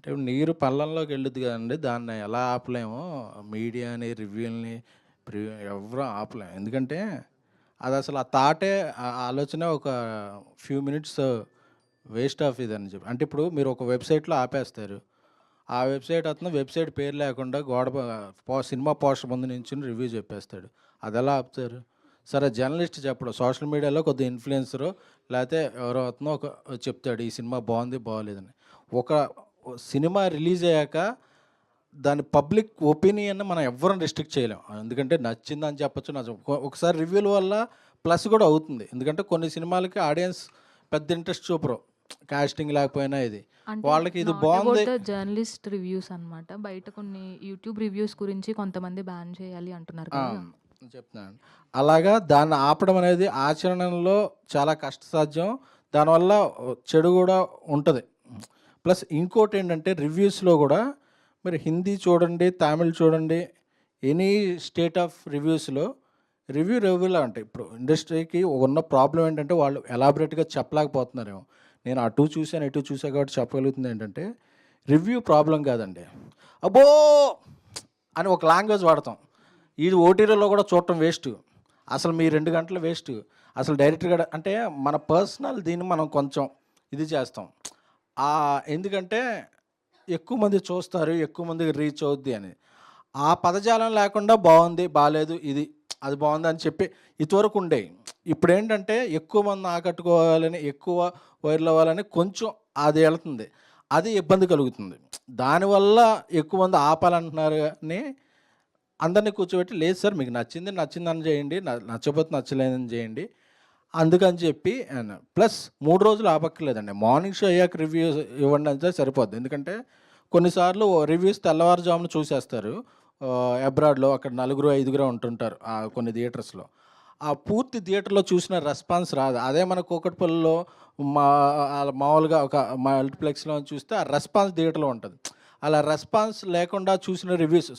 అంటే నీరు పళ్ళంలోకి వెళ్ళుద్ది కదండీ! దాన్ని ఎలా ఆపలేమో మీడియాని, రివ్యూలని ఎవ్వరం ఆపలేం. ఎందుకంటే అదసలు ఆ థాటే ఆలోచనే ఒక ఫ్యూ మినిట్స్ వేస్ట్ ఆఫ్ ఇదని చెప్పి. అంటే ఇప్పుడు మీరు ఒక వెబ్‌సైట్‌లో ఆపేస్తారు. ఆ వెబ్‌సైట్ అతను వెబ్‌సైట్ పేరు లేకుండా గోడ సినిమా పోస్టర్ ముందు నించొని రివ్యూ చెప్పేస్తాడు. అదెలా ఆపుతారు? సరే జర్నలిస్ట్ చెప్పడు. సోషల్ మీడియాలో కొద్దిగా ఇన్‌ఫ్లుయెన్సరో లేతే ఎవరో అతను చెప్తాడు. ఈ సినిమా బావుంది, బాగోలేదని. ఒక సినిమా రిలీజ్ అయ్యాక దాని పబ్లిక్ ఒపీనియన్‌ని మనం ఎవ్వరం రిస్ట్రిక్ట్ చేయలేం. ఎందుకంటే నచ్చిందని చెప్పొచ్చు. ఒకసారి రివ్యూల వల్ల ప్లస్ కూడా అవుతుంది. ఎందుకంటే కొన్ని సినిమాలకి ఆడియన్స్ పెద్ద ఇంట్రెస్ట్ చూపరు. కాస్టింగ్ లేకపోయినా ఇది. అంటే వాళ్ళకి ఇది నాట్ బావుంది. అబౌట్ ద జర్నలిస్ట్ రివ్యూస్ అనమాట. బయట కొన్ని యూట్యూబ్ రివ్యూస్ గురించి కొంతమంది బ్యాన్ చేయాలి అంటున్నారు ఆ! కదా! చెప్తున్నాను. అలాగా దాన్ని ఆపడం అనేది ఆచరణలో చాలా కష్టసాధ్యం. దానివల్ల చెడు గూడా ఉంటది. ప్లస్ ఇంకోటేంటంటే రివ్యూస్‌లో గూడా మీరు హిందీ చూడండి, తమిళ్ చూడండి, ఎనీ స్టేట్ ఆఫ్ రివ్యూస్‌లో రివ్యూలా ఉంటాయి. ఇప్పుడు ఇండస్ట్రీకి ఉన్న ప్రాబ్లమ్ ఏంటంటే వాళ్ళు ఎలాబొరేట్‌గా చెప్పలేకపోతున్నారేమో. నేను అటు చూసాను, ఇటు చూసా కాబట్టి చెప్పగలుగుతుంది ఏంటంటే రివ్యూ ప్రాబ్లమ్ కాదండి. అబ్బో! అని ఒక లాంగ్వేజ్ వాడతాం. ఇది ఓటీటీలో కూడా చూడటం వేస్టు. అసలు మీ 2 గంటలు వేస్టు. అసలు డైరెక్టర్ గాడు అంటే మన పర్సనల్ దీన్ని మనం కొంచెం ఇది చేస్తాం. ఎందుకంటే ఎక్కువ మంది చూస్తారు, ఎక్కువ మందికి రీచ్ అవుద్ది అని. ఆ పదజాలం లేకుండా బావుంది, బాలేదు, ఇది అది బావుందని చెప్పి ఇదివరకు ఉండేయి. ఇప్పుడేంటంటే ఎక్కువ మందిని ఆకట్టుకోవాలని, ఎక్కువ వైరల్ అవ్వాలని కొంచెం అది ఎళ్తుంది. అది ఇబ్బంది కలుగుతుంది. దానివల్ల ఎక్కువ మంది ఆపాలంటున్నారు గానీ అందరిని కూర్చోబెట్టి, లేదు సార్ మీకు నచ్చింది నచ్చిందని చేయండి. నచ్చకపోతే నచ్చలేదని చేయండి. అందుకని చెప్పి ప్లస్ 3 రోజులు ఆపక్కర్లేదండి. మార్నింగ్ షో అయ్యాక రివ్యూ ఇవ్వండి అంటే సరిపోద్ది. ఎందుకంటే కొన్నిసార్లు రివ్యూస్ తెల్లవారుజామున చూసేస్తారు. అబ్రాడ్‌లో అక్కడ నలుగురు, ఐదుగురే ఉంటుంటారు కొన్ని థియేటర్స్‌లో. ఆ పూర్తి థియేటర్‌లో చూసిన రెస్పాన్స్ రాదు. అదే మన కూకట్పల్లిలో మా మామూలుగా ఒక మల్టీప్లెక్స్‌లో చూస్తే ఆ రెస్పాన్స్ థియేటర్‌లో ఉంటది. అలా రెస్పాన్స్ లేకుండా చూసిన రివ్యూస్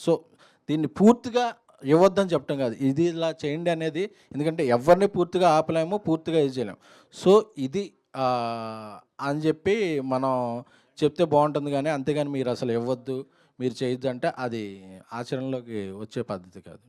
దీన్ని పూర్తిగా ఇవ్వద్దని చెప్పటం కాదు. ఇది ఇలా చేయండి అనేది ఎందుకంటే ఎవరిని పూర్తిగా ఆపలేము, పూర్తిగా ఇది చేయలేము. సో, ఇది అని చెప్పి మనం చెప్తే బావుంటుంది గానీ, అంతేగాని మీరసలు ఇవ్వద్దు, మీరు చేయొద్దంటే అది ఆచరణలోకి వచ్చే పద్ధతి కాదు.